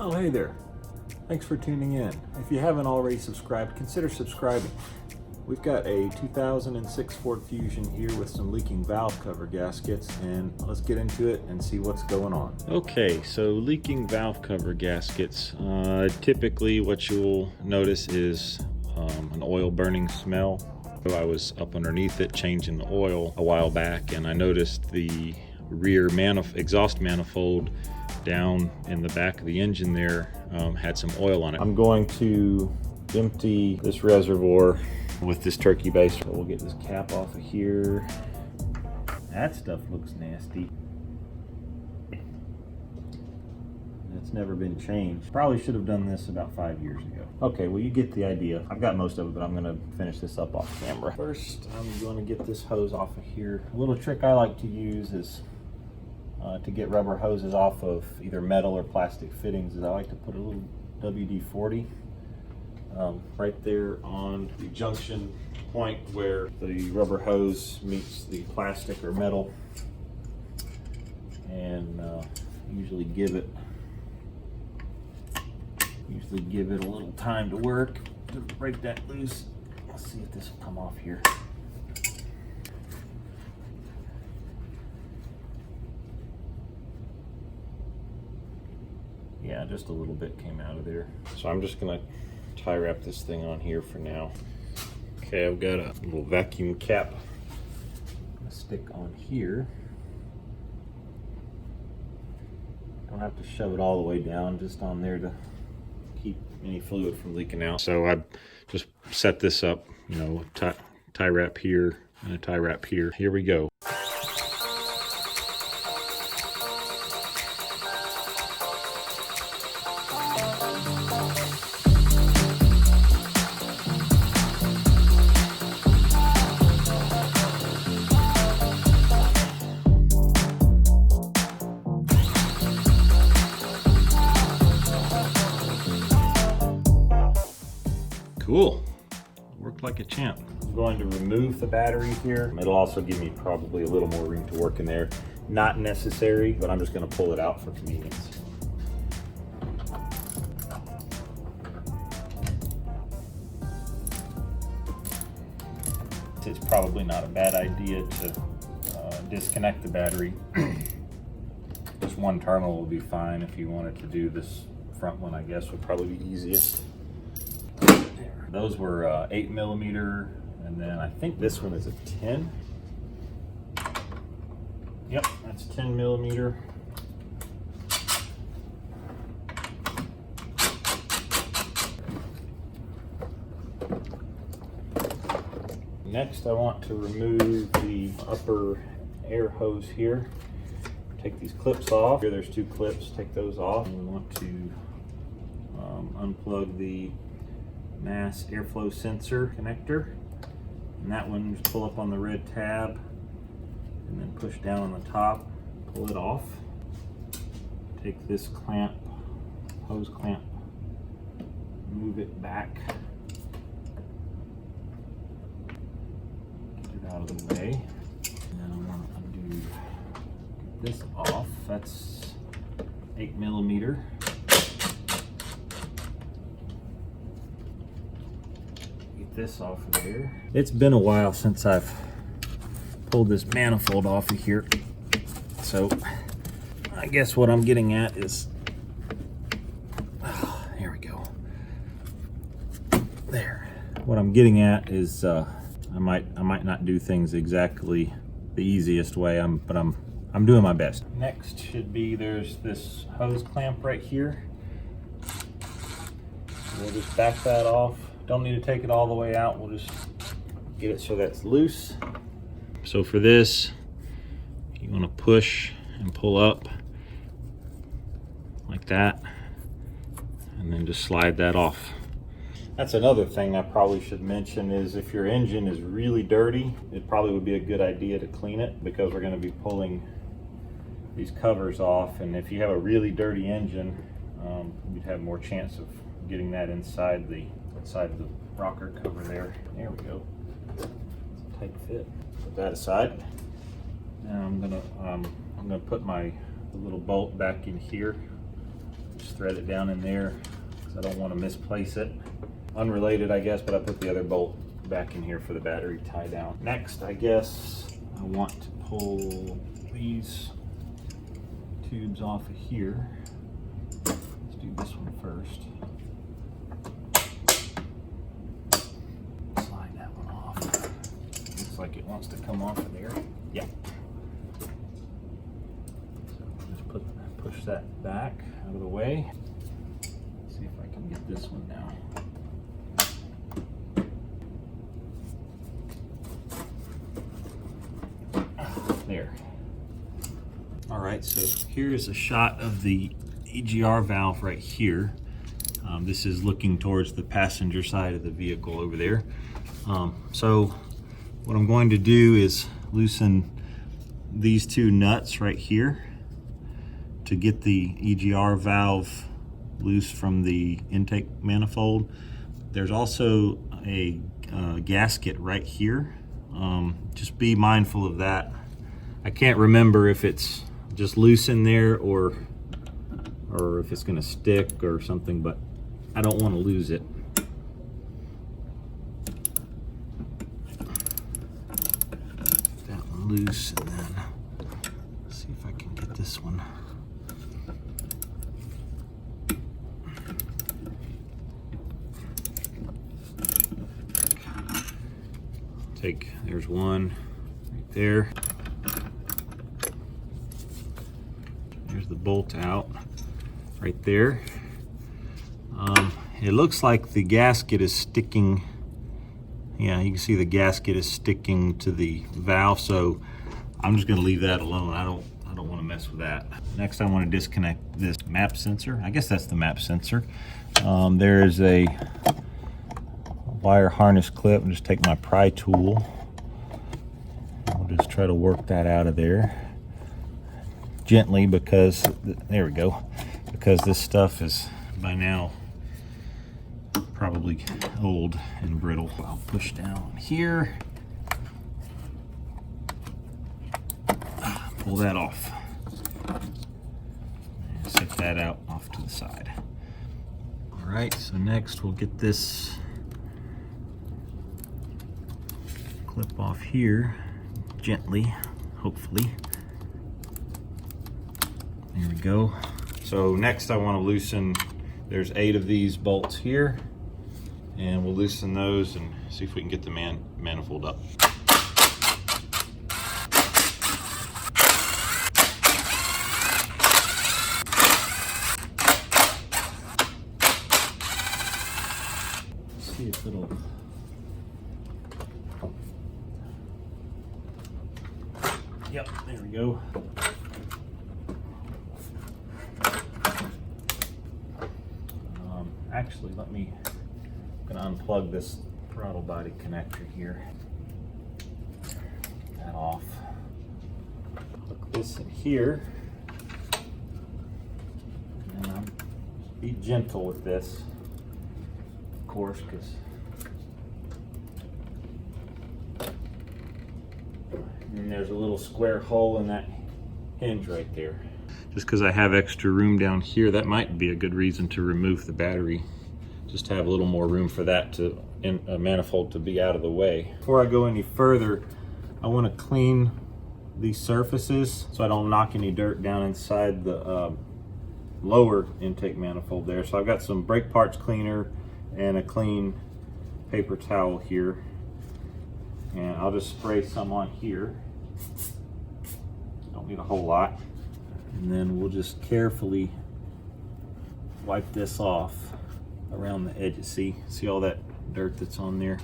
Oh, hey there. Thanks for tuning in. If you haven't already subscribed, consider subscribing. We've got a 2006 Ford Fusion here with some leaking valve cover gaskets, and let's get into it and see what's going on. Okay, so leaking valve cover gaskets. Typically what you'll notice is an oil burning smell. I was up underneath it changing the oil a while back, and I noticed the rear exhaust manifold down in the back of the engine there had some oil on it. I'm going to empty this reservoir with this turkey base. So we'll get this cap off of here. That stuff looks nasty. It's never been changed. Probably should have done this about 5 years ago. Okay, well, you get the idea. I've got most of it, but I'm gonna finish this up off camera. First, I'm gonna get this hose off of here. A little trick I like to use is to get rubber hoses off of either metal or plastic fittings is I like to put a little WD-40 right there on the junction point where the rubber hose meets the plastic or metal, and usually give it a little time to work to break that loose. Let's see if this will come off here. Yeah, just a little bit came out of there. So I'm just gonna tie wrap this thing on here for now. Okay, I've got a little vacuum cap to stick on here. Don't have to shove it all the way down, just on there to keep any fluid from leaking out. So I just set this up, you know, tie wrap here and a tie wrap here. Here we go. Cool, worked like a champ. I'm going to remove the battery here. It'll also give me probably a little more room to work in there. Not necessary, but I'm just gonna pull it out for convenience. It's probably not a bad idea to disconnect the battery. Just one terminal will be fine. If you wanted to do this front one, I guess would probably be easiest. Those were 8mm, and then I think this one is a 10. Yep, that's 10mm. Next, I want to remove the upper air hose here. Take these clips off. Here there's two clips, take those off. And we want to unplug the mass airflow sensor connector, and that one just pull up on the red tab and then push down on the top, pull it off. Take this clamp, hose clamp, move it back, get it out of the way, and then I want to undo this off. That's 8mm. This off of there. It's been a while since I've pulled this manifold off of here, so I guess what I'm getting at is here we go. There. What I'm getting at is I might not do things exactly the easiest way, but I'm doing my best. Next should be, there's this hose clamp right here. We'll just back that off. Don't need to take it all the way out. We'll just get it so that's loose. So for this, you want to push and pull up like that, and then just slide that off. That's another thing I probably should mention is if your engine is really dirty, it probably would be a good idea to clean it, because we're going to be pulling these covers off, and if you have a really dirty engine, you'd have more chance of getting that inside the rocker cover there. There we go. It's a tight fit. Put that aside. Now I'm gonna put my little bolt back in here. Just thread it down in there because I don't want to misplace it. Unrelated, I guess, but I put the other bolt back in here for the battery tie down. Next, I guess I want to pull these tubes off of here. Let's do this one first. Slide that one off. Looks like it wants to come off of there. Yeah. So just push that back out of the way. Let's see if I can get this one now. There. All right, so here's a shot of the Egr valve right here. This is looking towards the passenger side of the vehicle over there. So what I'm going to do is loosen these two nuts right here to get the Egr valve loose from the intake manifold. There's also a gasket right here. Just be mindful of that. I can't remember if it's just loose in there or if it's going to stick or something, but I don't want to lose it. That one loose, and then see if I can get this one. There's one right there. There's the bolt out right there. It looks like the gasket is sticking. Yeah, you can see the gasket is sticking to the valve, so I'm just going to leave that alone. I don't want to mess with that. Next, I want to disconnect this map sensor. I guess that's the map sensor. There is a wire harness clip. I'll just take my pry tool. I'll just try to work that out of there gently, because there we go, because this stuff is by now probably old and brittle. I'll push down here, pull that off, and set that out off to the side. All right, so next we'll get this clip off here gently, hopefully. There we go. So next I want to loosen, there's 8 of these bolts here, and we'll loosen those and see if we can get the manifold up. Let's see if it'll... Yep, there we go. Actually, I'm gonna unplug this throttle body connector here. Get that off. Hook this in here. And be gentle with this, of course, because there's a little square hole in that hinge right there. Just because I have extra room down here, that might be a good reason to remove the battery. Just to have a little more room for that manifold to be out of the way. Before I go any further, I want to clean these surfaces so I don't knock any dirt down inside the lower intake manifold there. So I've got some brake parts cleaner and a clean paper towel here. And I'll just spray some on here. Don't need a whole lot. And then we'll just carefully wipe this off around the edges. See all that dirt that's on there?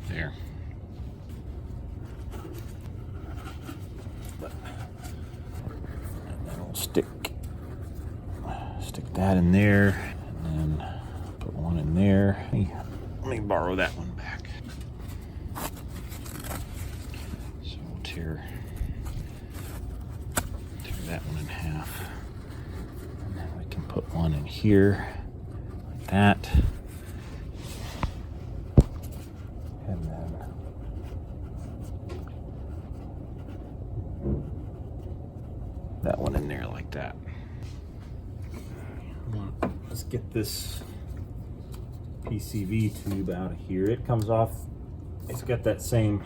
There. That'll stick that in there, and then put one in there. Let me borrow that one back. So we'll tear that one in half. And then we can put one in here, like that. And then that one in there like that. Let's get this PCV tube out of here. It comes off, it's got that same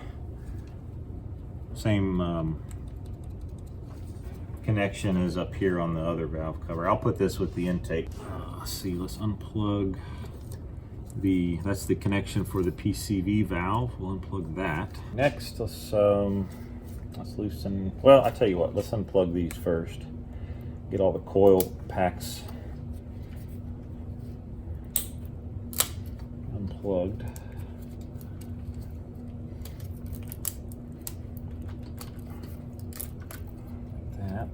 connection as up here on the other valve cover. I'll put this with the intake. Let's see, let's unplug that's the connection for the PCV valve. We'll unplug that. Next, let's loosen, well, I tell you what, let's unplug these first. Get all the coil packs unplugged. Like that.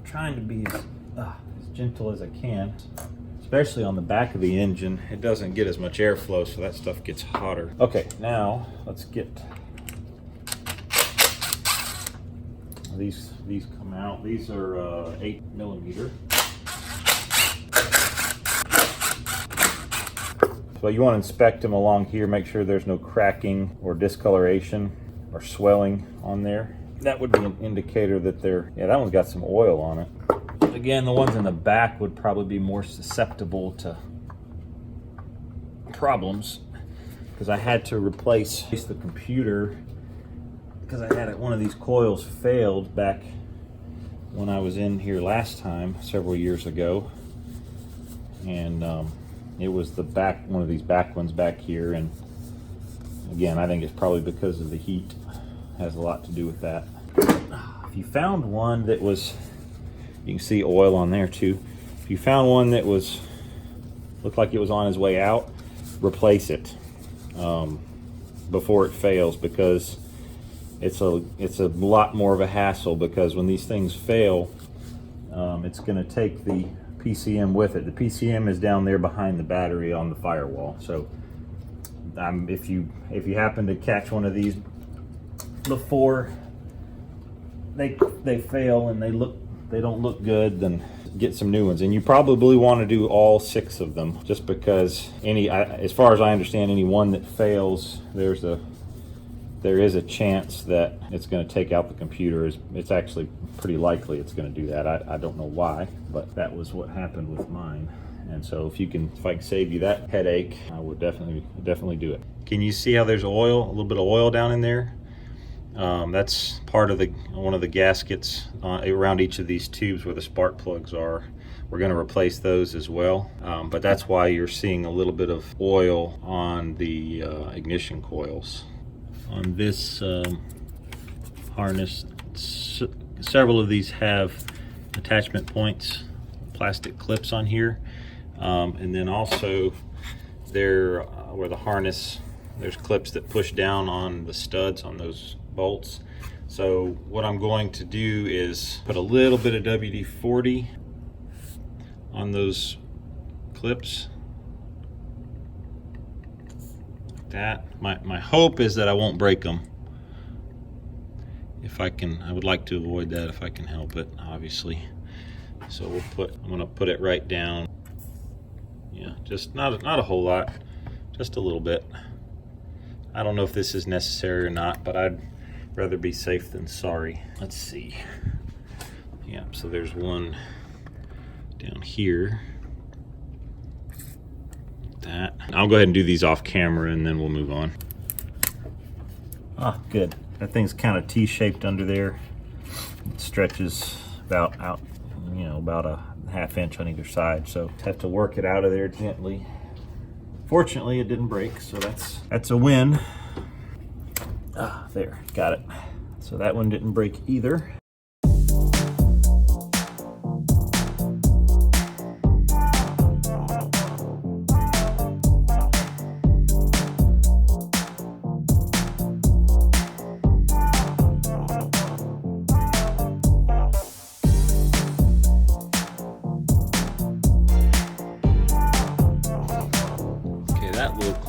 Trying to be as gentle as I can, especially on the back of the engine. It doesn't get as much airflow, so that stuff gets hotter. Okay, now let's get these come out. These are 8mm. So you want to inspect them along here, make sure there's no cracking or discoloration or swelling on there. That would be an indicator that yeah, that one's got some oil on it. Again, the ones in the back would probably be more susceptible to problems because I had to replace the computer because I had one of these coils failed back when I was in here last time, several years ago. And it was one of these back ones back here. And again, I think it's probably because of the heat. Has a lot to do with that. If you found one that was, you can see oil on there too. If you found one that looked like it was on its way out, replace it before it fails, because it's a lot more of a hassle, because when these things fail, it's going to take the PCM with it. The PCM is down there behind the battery on the firewall. So if you happen to catch one of these before they fail and they don't look good, then get some new ones. And you probably want to do all 6 of them, just because as far as I understand, any one that fails, there is a chance that it's going to take out the computer. It's actually pretty likely it's going to do that. I don't know why, but that was what happened with mine. And so if I can save you that headache, I would definitely do it. Can you see how there's a little bit of oil down in there? That's part of one of the gaskets around each of these tubes where the spark plugs are. We're going to replace those as well, but that's why you're seeing a little bit of oil on the ignition coils. On this harness, several of these have attachment points, plastic clips on here, and then also where the harness, there's clips that push down on the studs on those bolts. So what I'm going to do is put a little bit of WD-40 on those clips, like that. My hope is that I won't break them. If I can, I would like to avoid that if I can help it, obviously. So I'm going to put it right down. Yeah, just not a whole lot, just a little bit. I don't know if this is necessary or not, but I'd rather be safe than sorry. Let's see. Yeah, so there's one down here. That. I'll go ahead and do these off camera and then we'll move on. Ah, good. That thing's kind of T-shaped under there. It stretches about a ½ inch on either side, so have to work it out of there gently. Fortunately, it didn't break, so that's a win. Ah, there, got it. So that one didn't break either.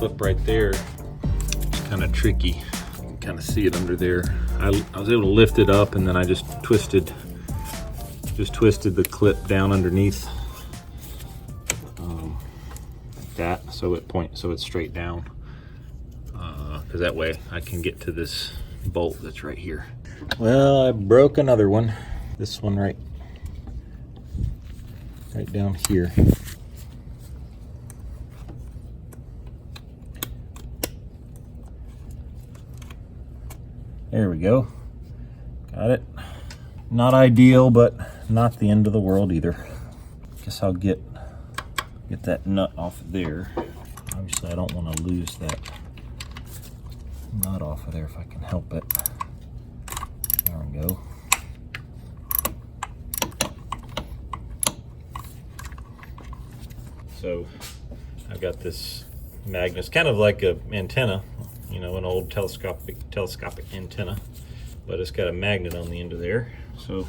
clip right there. It's kind of tricky. You can kind of see it under there. I was able to lift it up, and then I just twisted the clip down underneath like that, so it's straight down. Because that way I can get to this bolt that's right here. Well, I broke another one. This one right down here. There we go. Got it. Not ideal, but not the end of the world either. Guess I'll get that nut off of there. Obviously, I don't want to lose that nut off of there if I can help it. There we go. So I've got this magnet. It's kind of like an antenna, you know, an old telescopic antenna, but it's got a magnet on the end of there. So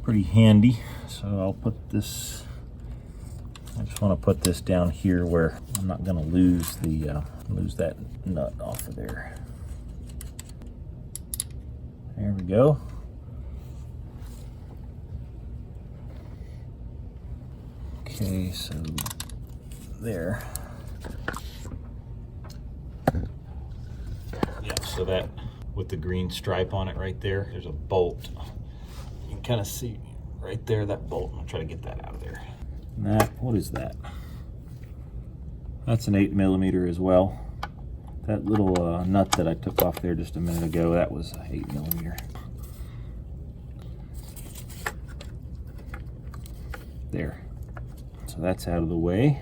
pretty handy. So I'll put this, I just want to put this down here where I'm not going to lose that nut off of there. There we go. Okay, so there. Yeah, so that with the green stripe on it right there, there's a bolt. You can kind of see right there, that bolt. I'll try to get that out of there. And that, what is that? That's an 8mm as well. That little nut that I took off there just a minute ago, that was 8mm. There. So that's out of the way.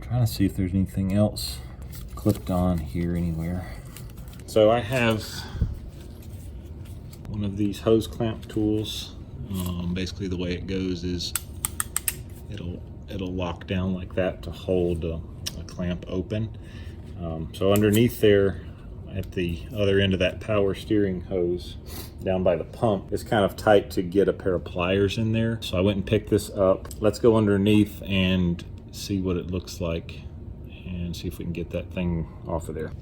I'm trying to see if there's anything else clipped on here anywhere. So I have one of these hose clamp tools. Basically the way it goes is it'll lock down like that to hold a clamp open. So underneath there at the other end of that power steering hose down by the pump, it's kind of tight to get a pair of pliers in there. So I went and picked this up. Let's go underneath and see what it looks like and see if we can get that thing off of there.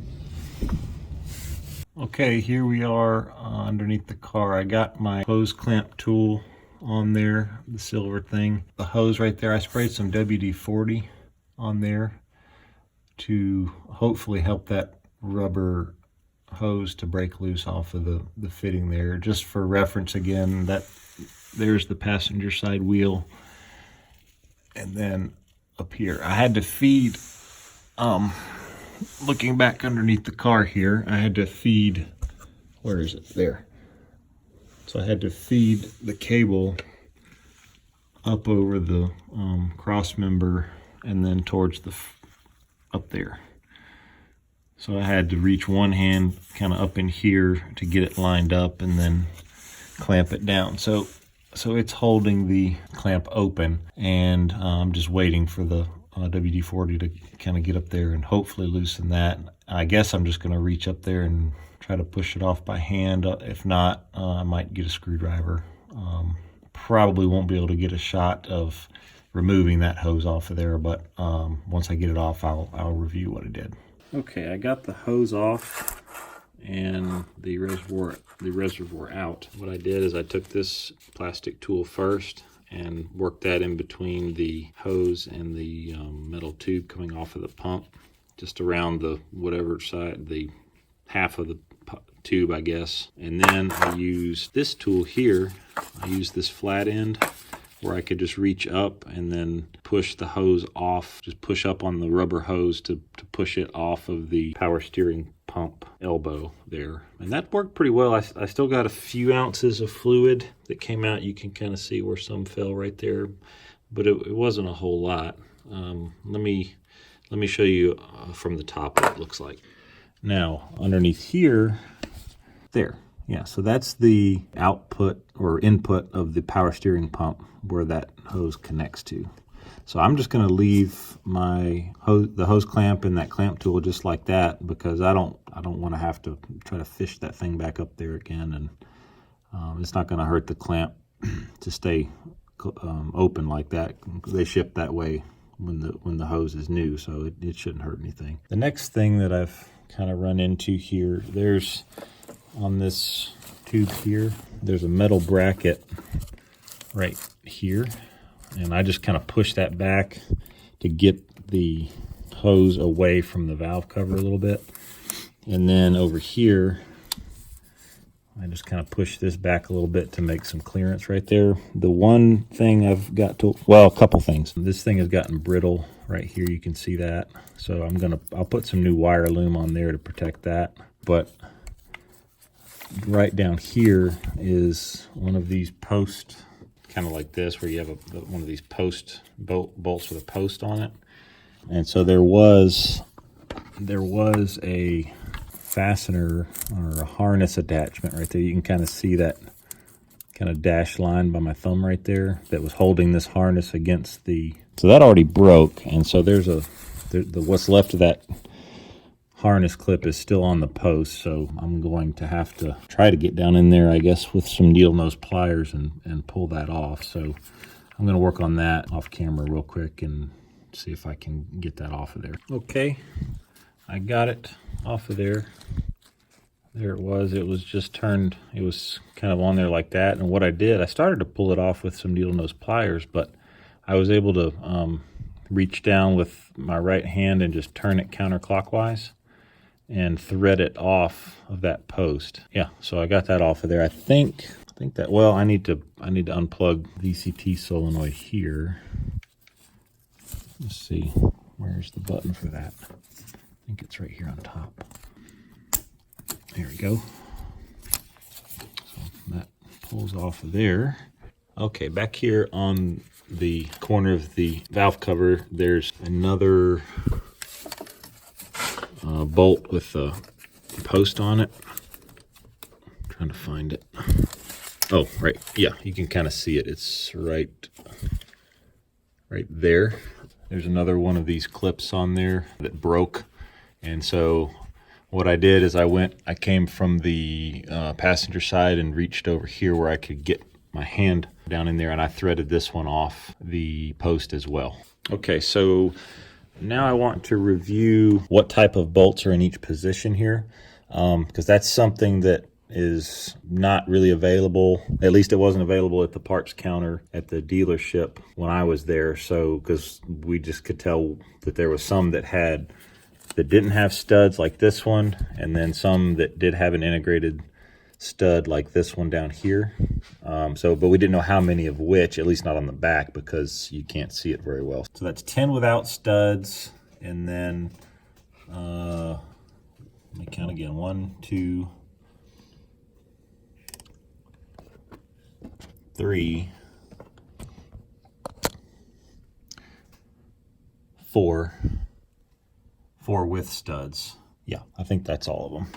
Okay, here we are underneath the car. I got my hose clamp tool on there, the silver thing. The hose right there, I sprayed some WD-40 on there to hopefully help that rubber hose to break loose off of the fitting there. Just for reference again, there's the passenger side wheel, and then up here I had to feed, looking back underneath the car here, I had to feed, where is it? There. So I had to feed the cable up over the cross member and then towards the up there. So I had to reach one hand kind of up in here to get it lined up and then clamp it down. So it's holding the clamp open, and I'm just waiting for the WD-40 to kind of get up there and hopefully loosen that. I guess I'm just going to reach up there and try to push it off by hand. If not, I might get a screwdriver. Probably won't be able to get a shot of removing that hose off of there, but once I get it off, I'll review what I did. Okay, I got the hose off and the reservoir out. What I did is I took this plastic tool first and worked that in between the hose and the metal tube coming off of the pump, just around the whatever side, the half of the tube, I guess. And then I used this tool here. I used this flat end where I could just reach up and then push the hose off, just push up on the rubber hose to push it off of the power steering pump elbow there. And that worked pretty well. I still got a few ounces of fluid that came out. You can kind of see where some fell right there, but it wasn't a whole lot. Let me show you from the top what it looks like. Now, underneath here, there. Yeah, so that's the output or input of the power steering pump where that hose connects to. So I'm just going to leave the hose clamp and that clamp tool just like that, because I don't want to have to try to fish that thing back up there again, and it's not going to hurt the clamp to stay open like that. They ship that way when the hose is new, so it shouldn't hurt anything. The next thing that I've kind of run into here, there's on this tube here, there's a metal bracket right here, and I just kind of push that back to get the hose away from the valve cover a little bit. And then over here, I just kind of push this back a little bit to make some clearance right there. The one thing I've got to, well, a couple things. This thing has gotten brittle right here. You can see that. So I'll put some new wire loom on there to protect that. But right down here is one of these posts, kind of like this, where you have one of these post bolts with a post on it. And so there was a fastener or a harness attachment right there. You can kind of see that kind of dashed line by my thumb right there that was holding this harness against the, so that already broke, and so there's what's left of that harness clip is still on the post. So I'm going to have to try to get down in there, I guess, with some needle nose pliers and pull that off. So I'm going to work on that off camera real quick and see if I can get that off of there. Okay, I got it off of there. There it was. It was just turned, it was kind of on there like that. And what I did, I started to pull it off with some needle nose pliers, but I was able to reach down with my right hand and just turn it counterclockwise and thread it off of that post. Yeah, so I got that off of there. I think that, well, I need to unplug Dct solenoid here. Let's see, where's the button for that? I think it's right here on top. There we go. So that pulls off of there. Okay, back here on the corner of the valve cover, there's another bolt with a post on it. I'm trying to find it. Oh, right. Yeah, you can kind of see it. It's right there. There's another one of these clips on there that broke. And so what I did is I came from the passenger side and reached over here where I could get my hand down in there, and I threaded this one off the post as well. Okay, so now I want to review what type of bolts are in each position here, because that's something that is not really available. At least it wasn't available at the parts counter at the dealership when I was there. So because we just could tell that there was some that didn't have studs like this one, and then some that did have an integrated stud like this one down here. But we didn't know how many of which, at least not on the back, because you can't see it very well. So that's 10 without studs, and then let me count again. 1, 2, 3, 4 with studs. Yeah, I think that's all of them.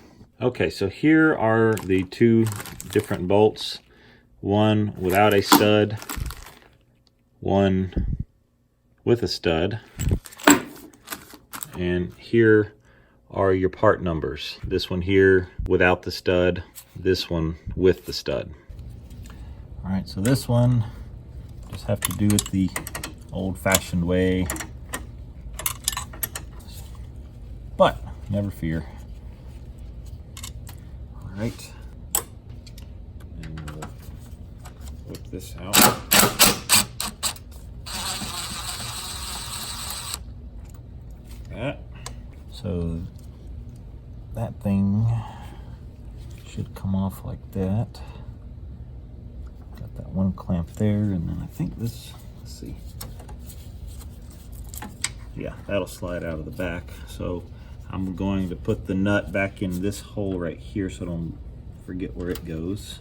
Okay, so here are the two different bolts. One without a stud, one with a stud. And here are your part numbers. This one here without the stud, this one with the stud. All right, so this one, just have to do it the old-fashioned way. But never fear. All right, and we'll whip this out. That. So that thing should come off like that. Got that one clamp there, and then I think this, let's see. Yeah, that'll slide out of the back. So I'm going to put the nut back in this hole right here so I don't forget where it goes.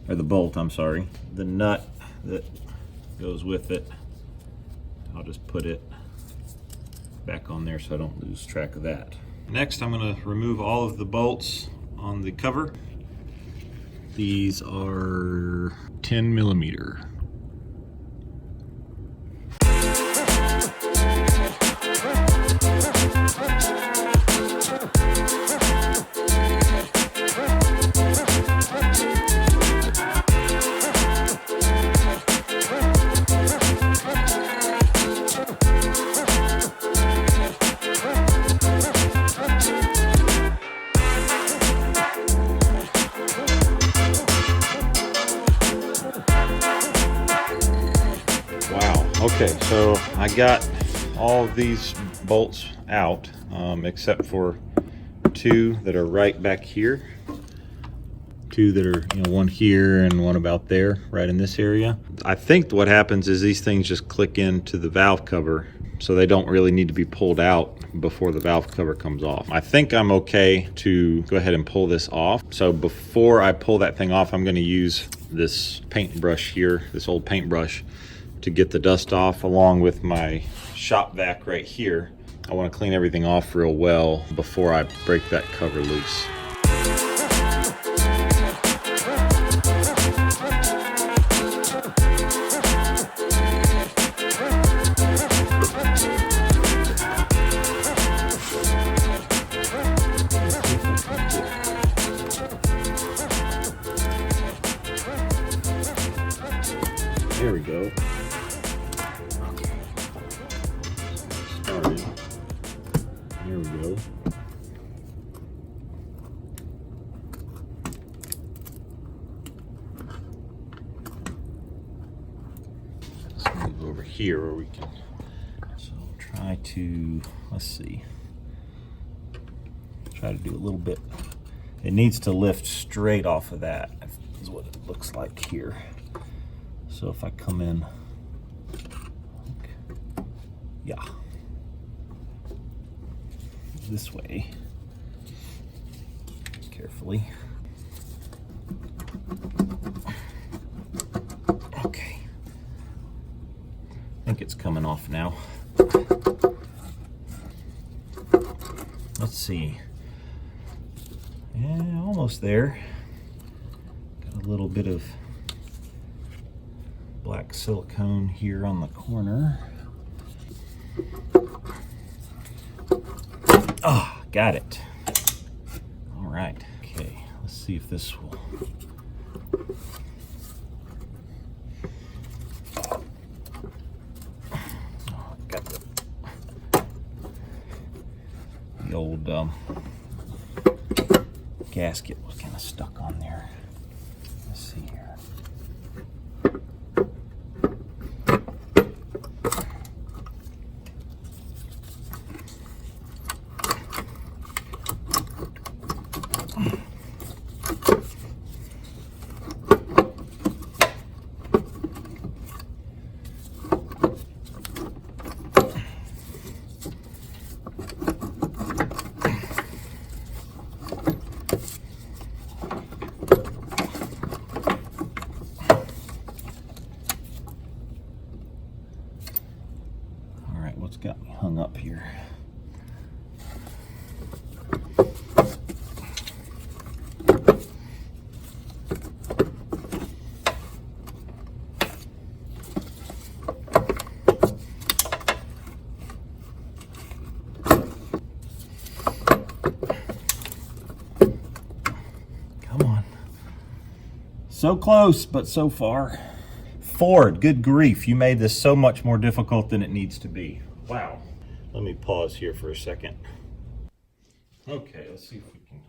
Or the bolt, I'm sorry. The nut that goes with it, I'll just put it back on there so I don't lose track of that. Next, I'm going to remove all of the bolts on the cover. These are 10 millimeter. Okay, so I got all of these bolts out, except for two that are right back here. Two that are, one here and one about there, right in this area. I think what happens is these things just click into the valve cover, so they don't really need to be pulled out before the valve cover comes off. I think I'm okay to go ahead and pull this off. So before I pull that thing off, I'm gonna use this paintbrush here, this old paintbrush, to get the dust off, along with my shop vac right here. I want to clean everything off real well before I break that cover loose. There we go. Started. There we go. Let's move over here where we can. So try to, let's see. Try to do a little bit. It needs to lift straight off of that, is what it looks like here. So if I come in, yeah, this way, carefully. Okay, I think it's coming off now. Let's see. Yeah, almost there. Got a little bit of black silicone here on the corner. Ah, got it. All right. Okay, let's see if this will. Oh, got the old gasket was kind of stuck on there. Let's see here. What's got me hung up here? Come on. So close, but so far. Ford, good grief, you made this so much more difficult than it needs to be. Wow. Let me pause here for a second. Okay, let's see if we can.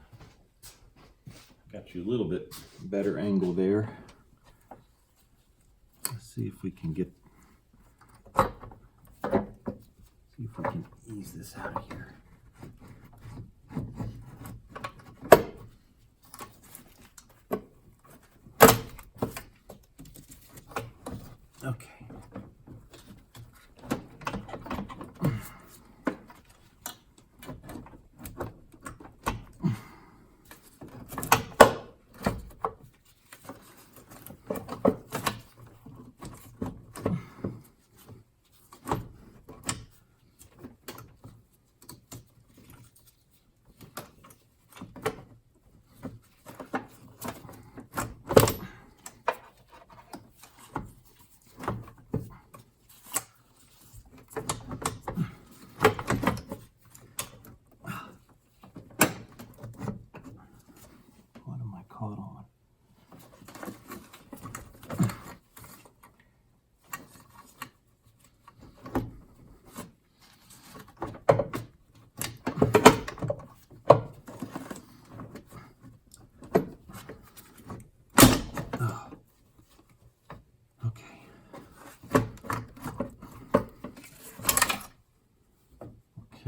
Got you a little bit better angle there. Let's see if we can get. See if we can ease this out of here. Okay.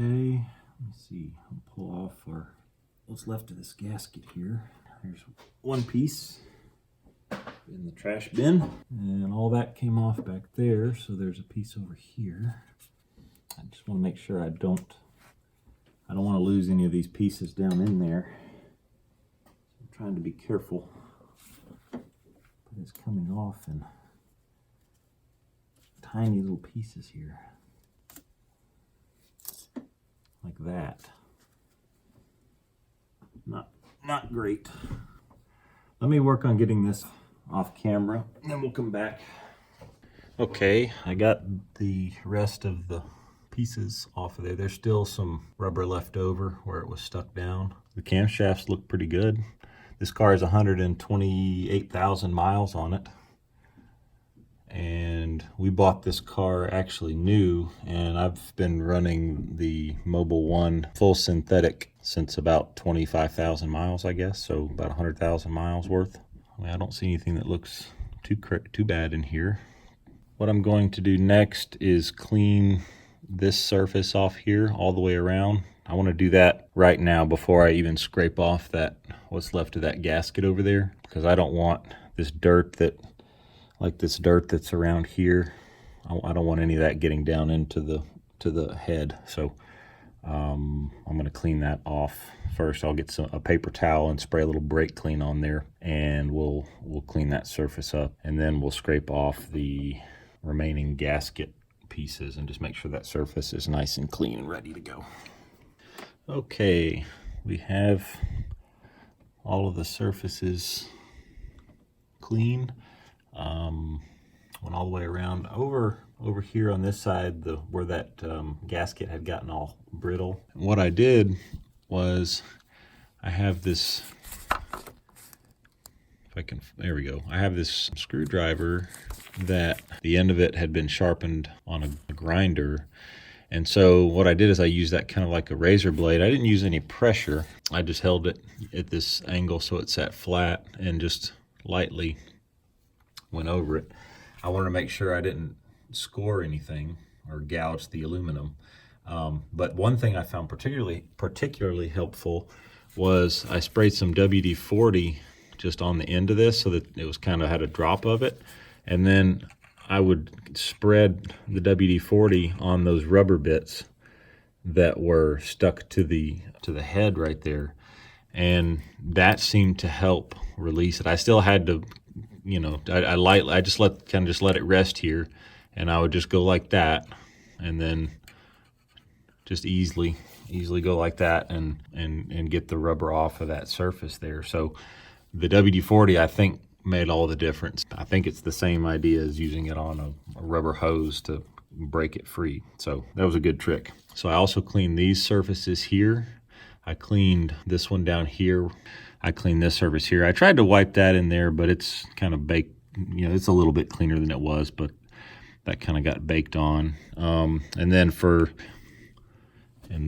Okay, let me see. I'll pull off what's left of this gasket here. There's one piece in the trash bin, and all that came off back there, so there's a piece over here. I just want to make sure I don't want to lose any of these pieces down in there. I'm trying to be careful, but it's coming off in tiny little pieces here, like that. Not great. Let me work on getting this off camera, and then we'll come back. Okay, I got the rest of the pieces off of there. There's still some rubber left over where it was stuck down. The camshafts look pretty good. This car has 128,000 miles on it. And we bought this car actually new, and I've been running the Mobil 1 full synthetic since about 25,000 miles, I guess, so about 100,000 miles worth. I mean, I don't see anything that looks too bad in here. What I'm going to do next is clean this surface off here all the way around. I want to do that right now before I even scrape off what's left of that gasket over there, because I don't want this dirt that's around here. I don't want any of that getting down into the head. So I'm going to clean that off first. I'll get a paper towel and spray a little brake clean on there, and we'll clean that surface up, and then we'll scrape off the remaining gasket pieces and just make sure that surface is nice and clean and ready to go. Okay, we have all of the surfaces clean. Went all the way around over here on this side, where that gasket had gotten all brittle. And what I did was I have this, there we go. I have this screwdriver that the end of it had been sharpened on a grinder. And so what I did is I used that kind of like a razor blade. I didn't use any pressure. I just held it at this angle so it sat flat and just lightly went over it. I wanted to make sure I didn't score anything or gouge the aluminum. But one thing I found particularly helpful was I sprayed some WD-40 just on the end of this so that it was kind of had a drop of it. And then I would spread the WD-40 on those rubber bits that were stuck to the head right there. And that seemed to help release it. I still had to, I just let it rest here, and I would just go like that, and then just easily go like that and get the rubber off of that surface there. So the WD-40, I think, made all the difference. I think it's the same idea as using it on a rubber hose to break it free. So that was a good trick. So I also cleaned these surfaces here. I cleaned this one down here. I cleaned this surface here. I tried to wipe that in there, but it's kind of baked, it's a little bit cleaner than it was, but that kind of got baked on. And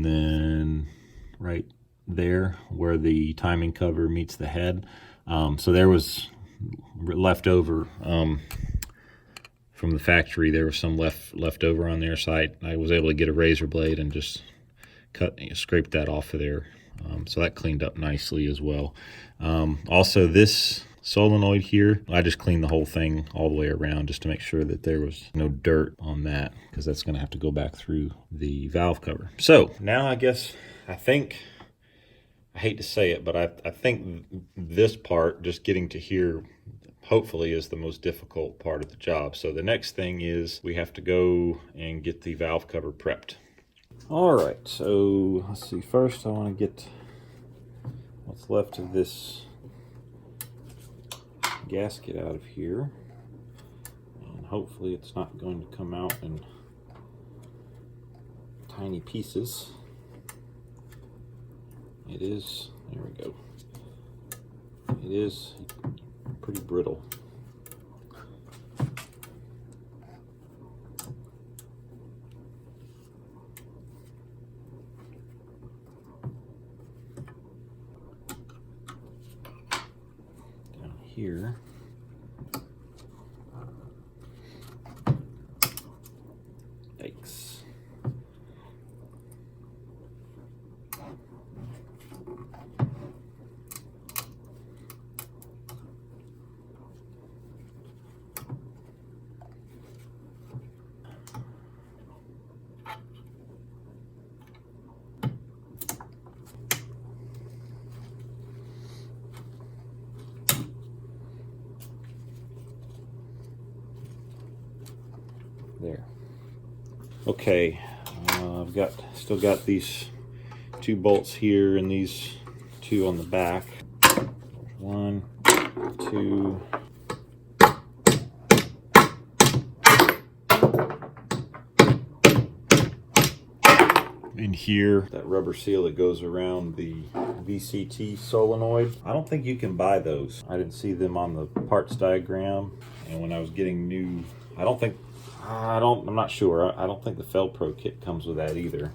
then right there where the timing cover meets the head. So there was left over from the factory. There was some left over on there, so I was able to get a razor blade and just scrape that off of there. So that cleaned up nicely as well. Also, this solenoid here, I just cleaned the whole thing all the way around just to make sure that there was no dirt on that, because that's going to have to go back through the valve cover. So now I think, I hate to say it, but I think this part, just getting to here, hopefully is the most difficult part of the job. So the next thing is we have to go and get the valve cover prepped. All right, so let's see. First, I want to get what's left of this gasket out of here, and hopefully it's not going to come out in tiny pieces. It is, there we go. It is pretty brittle. Down here. Yikes. There. Okay, I've still got these 2 bolts here and these 2 on the back. 1, 2. In here, that rubber seal that goes around the VCT solenoid. I don't think you can buy those. I didn't see them on the parts diagram, and when I was getting new, I'm not sure. I don't think the Fel-Pro kit comes with that either.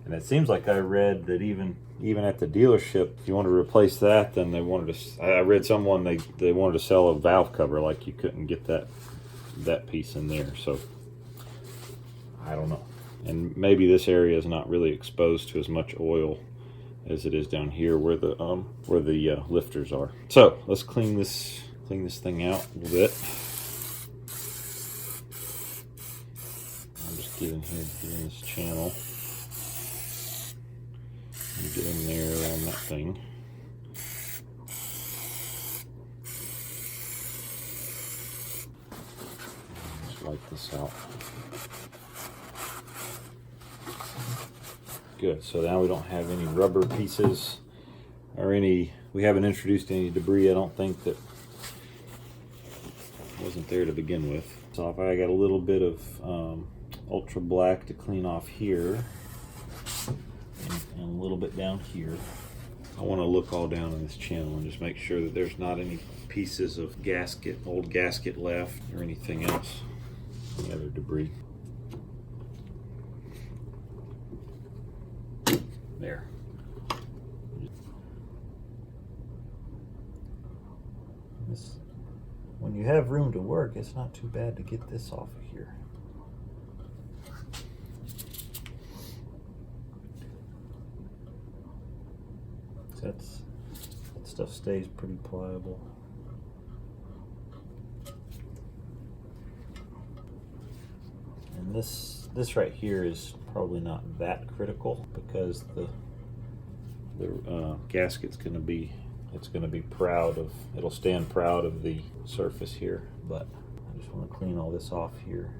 And it seems like I read that even at the dealership, if you want to replace that, then they wanted to. I read someone they wanted to sell a valve cover, like you couldn't get that piece in there. So I don't know. And maybe this area is not really exposed to as much oil as it is down here where the lifters are. So let's clean this thing out a little bit. I'm just getting this channel and get in there around that thing. Just wipe this out. Good, so now we don't have any rubber pieces or we haven't introduced any debris, I don't think, that wasn't there to begin with. So if I got a little bit of ultra black to clean off here and a little bit down here. I want to look all down in this channel and just make sure that there's not any pieces of old gasket left or anything else, any other debris. There. When you have room to work, it's not too bad to get this off of here. That stuff stays pretty pliable. And this right here is probably not that critical because the gasket's going to be proud of, it'll stand proud of the surface here, but I just want to clean all this off here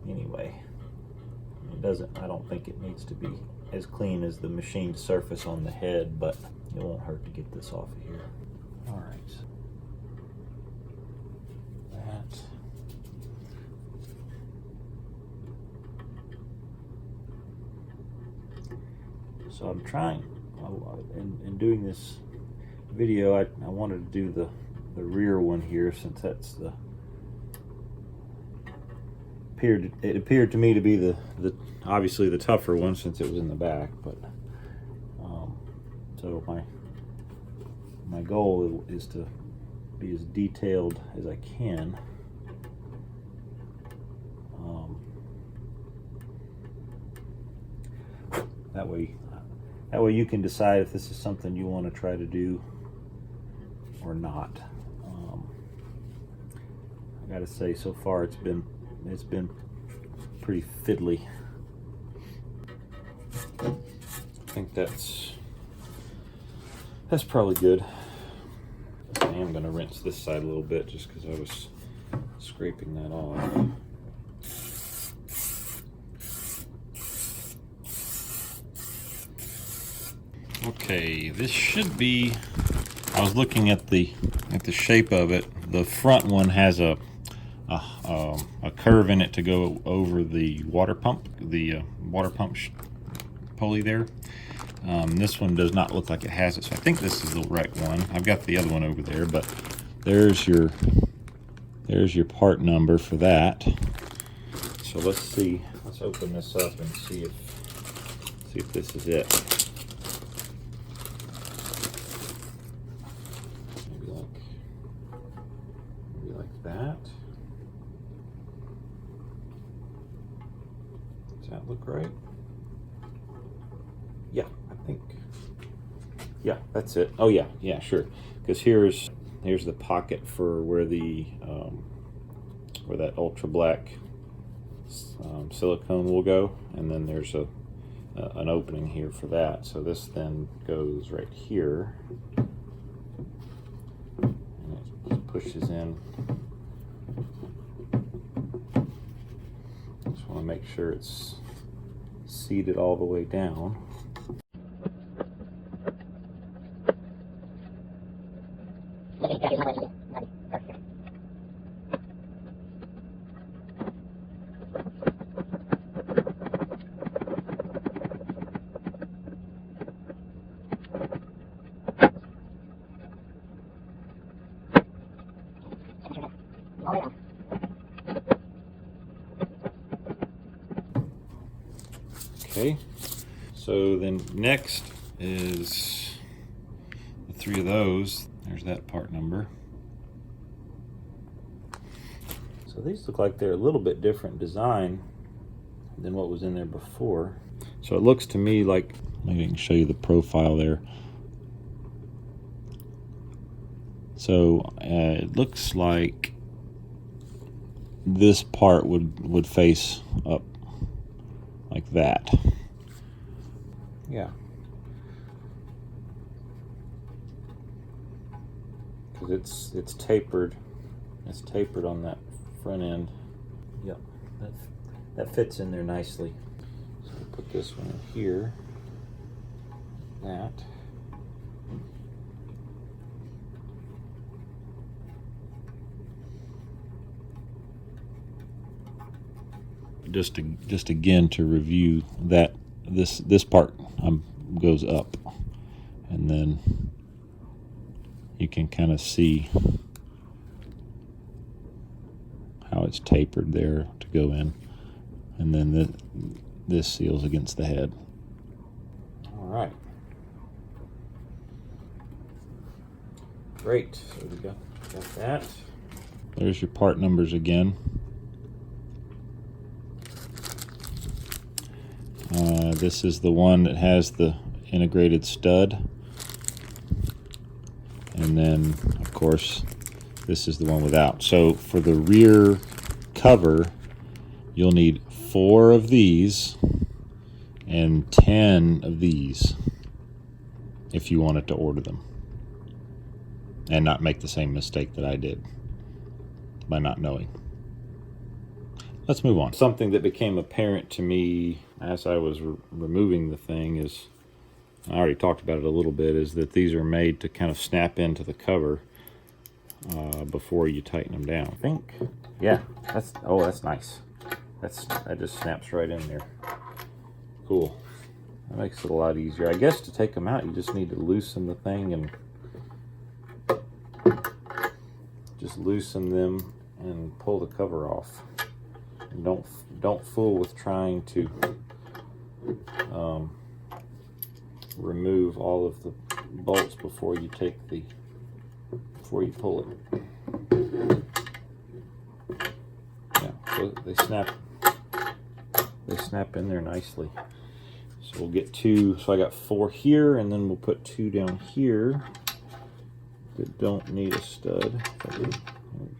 anyway. I don't think it needs to be as clean as the machined surface on the head, but it won't hurt to get this off of here. All right. So I'm trying, in doing this video, I wanted to do the rear one here, since that's it appeared to me to be the obviously the tougher one, since it was in the back. But so my goal is to be as detailed as I can. That way you can decide if this is something you want to try to do or not. I gotta say, so far it's been pretty fiddly. I think that's probably good. I am gonna rinse this side a little bit just because I was scraping that off. Okay, this should be, I was looking at the shape of it. The front one has a curve in it to go over the water pump, pulley there. This one does not look like it has it, so I think this is the right one. I've got the other one over there, but there's your part number for that. So let's see. Let's open this up and see if this is it. Maybe like that. Does that look right? Yeah, I think. Yeah, that's it. Oh yeah, sure. Because here's the pocket for where where that ultra black silicone will go, and then there's an opening here for that. So this then goes right here, and it pushes in want to make sure it's seated all the way down. Okay, so then next is the 3 of those. There's that part number. So these look like they're a little bit different design than what was in there before. So it looks to me like, maybe I can show you the profile there. So it looks like this part would face up like that. Yeah. Because it's tapered. It's tapered on that front end. Yep. That fits in there nicely. So we'll put this one in here. That. Just again to review that this part goes up, and then you can kind of see how it's tapered there to go in, and then this seals against the head. All right, great. So we got that. There's your part numbers again. This is the one that has the integrated stud, and then of course this is the one without. So for the rear cover you'll need 4 of these and 10 of these if you wanted to order them and not make the same mistake that I did by not knowing. Let's move on. Something that became apparent to me as I was removing the thing is, I already talked about it a little bit, is that these are made to kind of snap into the cover before you tighten them down. I think, yeah, that's nice. That just snaps right in there. Cool. That makes it a lot easier. I guess to take them out, you just need to loosen the thing and just loosen them and pull the cover off. And don't fool with trying to remove all of the bolts before you pull it. Yeah, so they snap in there nicely. So we'll get 2. So I got 4 here, and then we'll put 2 down here that don't need a stud. There we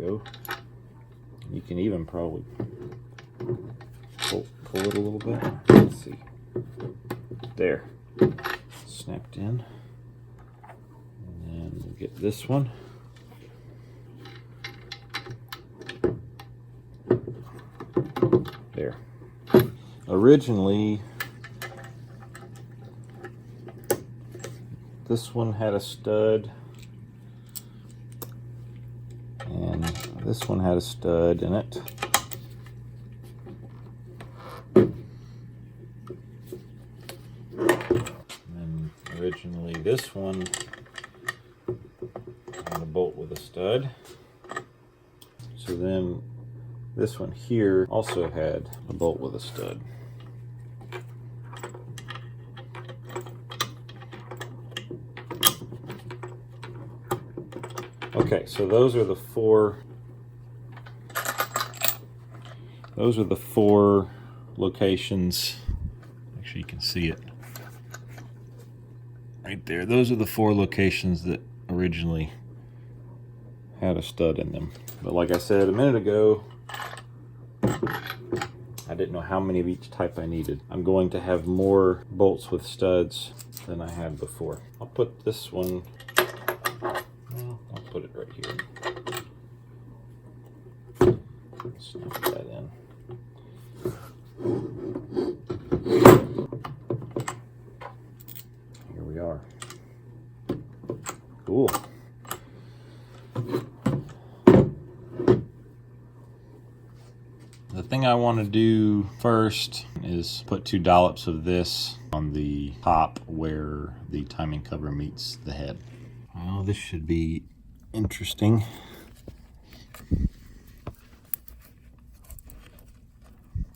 go. You can even probably pull it a little bit. Let's see. There. Snapped in. And then we'll get this one. There. Originally, this one had a stud, and this one had a stud in it. And originally this one had a bolt with a stud. So then this one here also had a bolt with a stud. Okay, so those are the 4 locations. Actually, you can see it right there. Those are the 4 locations that originally had a stud in them. But like I said a minute ago, I didn't know how many of each type I needed. I'm going to have more bolts with studs than I had before. I'll put this one, well, I'll put it right here. Snap that in. The thing I want to do first is put 2 dollops of this on the top where the timing cover meets the head. Well, this should be interesting.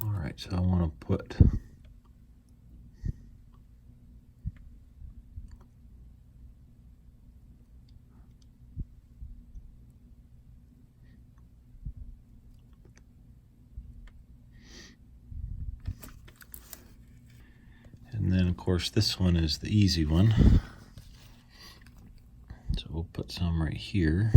All right, so I want to put and then of course this one is the easy one. So we'll put some right here.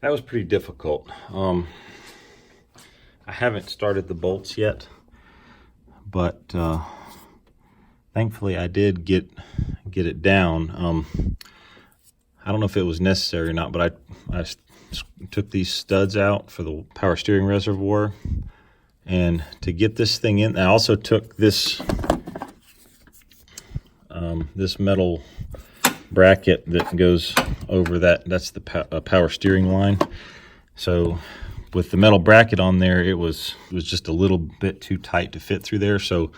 That was pretty difficult. I haven't started the bolts yet, but thankfully I did get it down. I don't know if it was necessary or not, but I took these studs out for the power steering reservoir, and to get this thing in, I also took this this metal bracket that goes over that's the power steering line. So with the metal bracket on there, it was just a little bit too tight to fit through there. So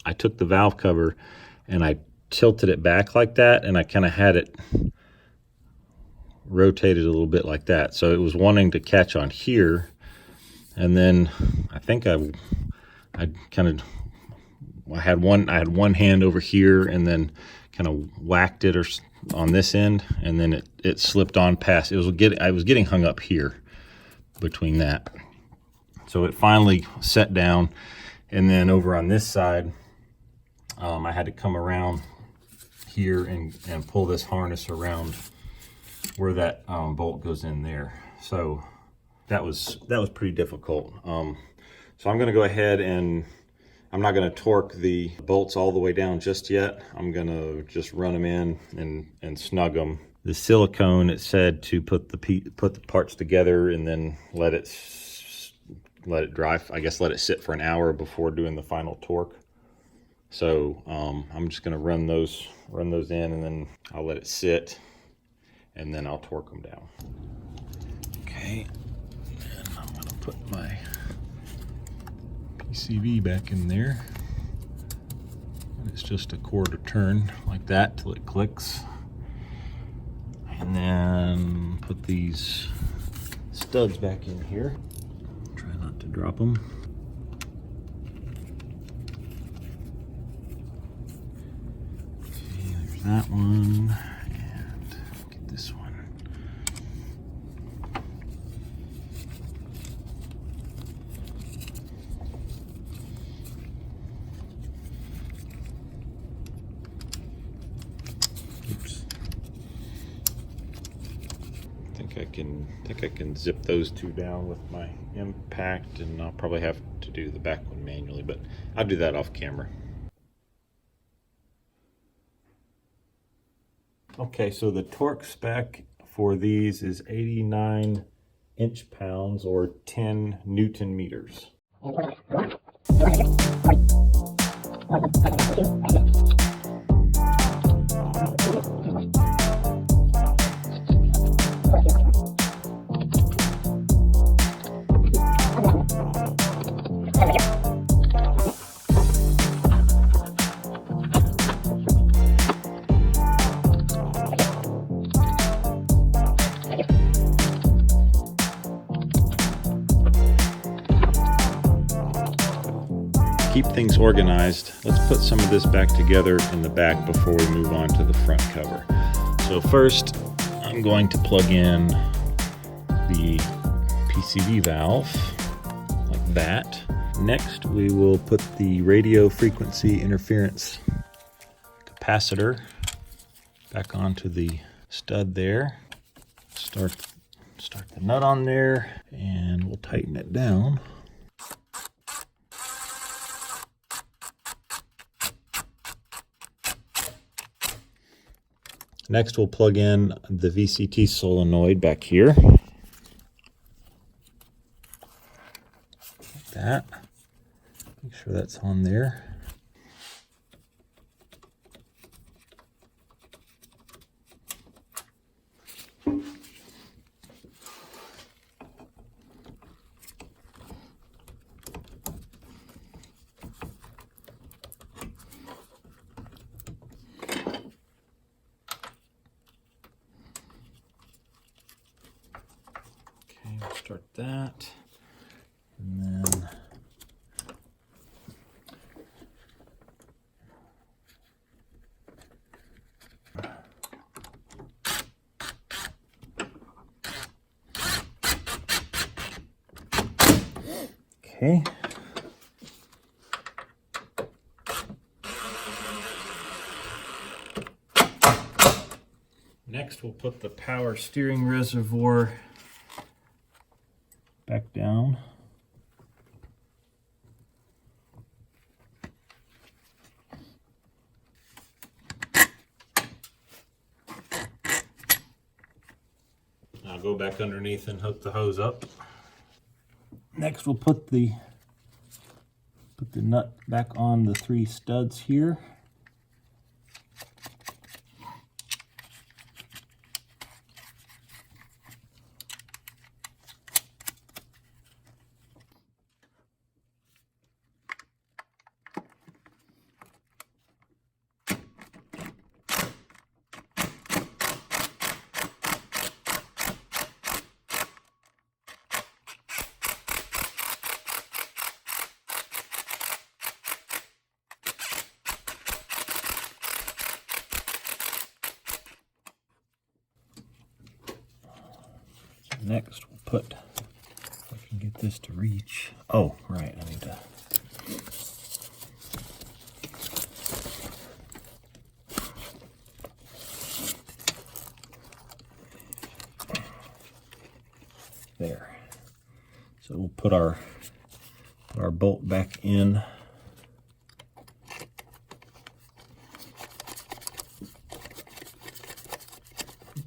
I took the valve cover and I tilted it back like that, and I kind of had it rotated a little bit like that. So it was wanting to catch on here, and then I think I had one hand over here and then kind of whacked it on this end, and then it slipped on past. I was getting hung up here between that. So it finally set down, and then over on this side, I had to come around here and pull this harness around where that bolt goes in there. So that was pretty difficult. So I'm going to go ahead and I'm not going to torque the bolts all the way down just yet. I'm going to just run them in and snug them. The silicone, it said to put the parts together and then let it dry. I guess let it sit for an hour before doing the final torque. So I'm just going to run those in, and then I'll let it sit, and then I'll torque them down. Okay, and I'm going to put my Pcv back in there. It's just a quarter turn like that till it clicks, and then put these studs back in here. Try not to drop them. Okay, there's that one, and get this one. I think I can zip those two down with my impact, and I'll probably have to do the back one manually, but I'll do that off camera. Okay, so the torque spec for these is 89 inch-pounds or 10 Newton meters. Keep things organized, let's put some of this back together in the back before we move on to the front cover. So first, I'm going to plug in the Pcv valve like that. Next, we will put the radio frequency interference capacitor back onto the stud there. Start Start the nut on there and we'll tighten it down. Next we'll plug in the VCT solenoid back here. Like that. Make sure that's on there. We'll start that, and then okay. Next we'll put the power steering reservoir back down. I'll go back underneath and hook the hose up. Next we'll put the nut back on the 3 studs here. Next, we'll put, if I can get this to reach. Oh, right, I need to. There. So we'll put our bolt back in.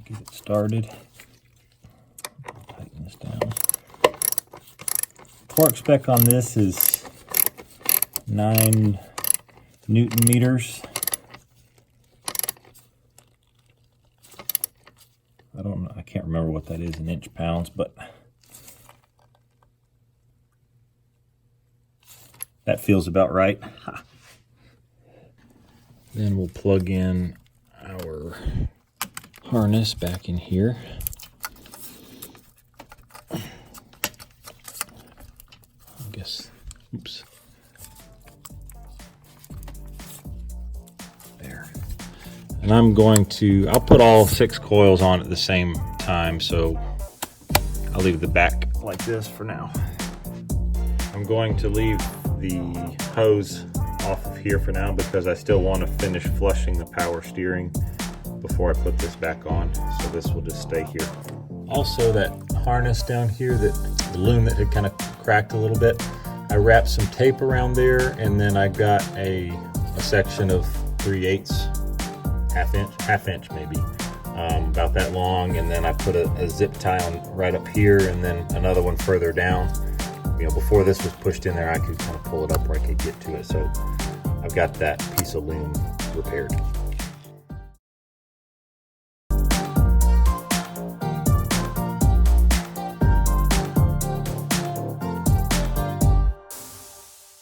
Get it started. Torque spec on this is 9 Newton meters. I don't know, I can't remember what that is in inch pounds, but that feels about right. Then we'll plug in our harness back in here. Oops. There. And I'll put all 6 coils on at the same time, so I'll leave the back like this for now. I'm going to leave the hose off of here for now because I still want to finish flushing the power steering before I put this back on, so this will just stay here. Also, that harness down here, that the loom that had kind of cracked a little bit, I wrapped some tape around there, and then I got a section of 3/8, half inch maybe, about that long, and then I put a zip tie on right up here, and then another one further down. You know, before this was pushed in there, I could kind of pull it up where I could get to it. So I've got that piece of loom repaired.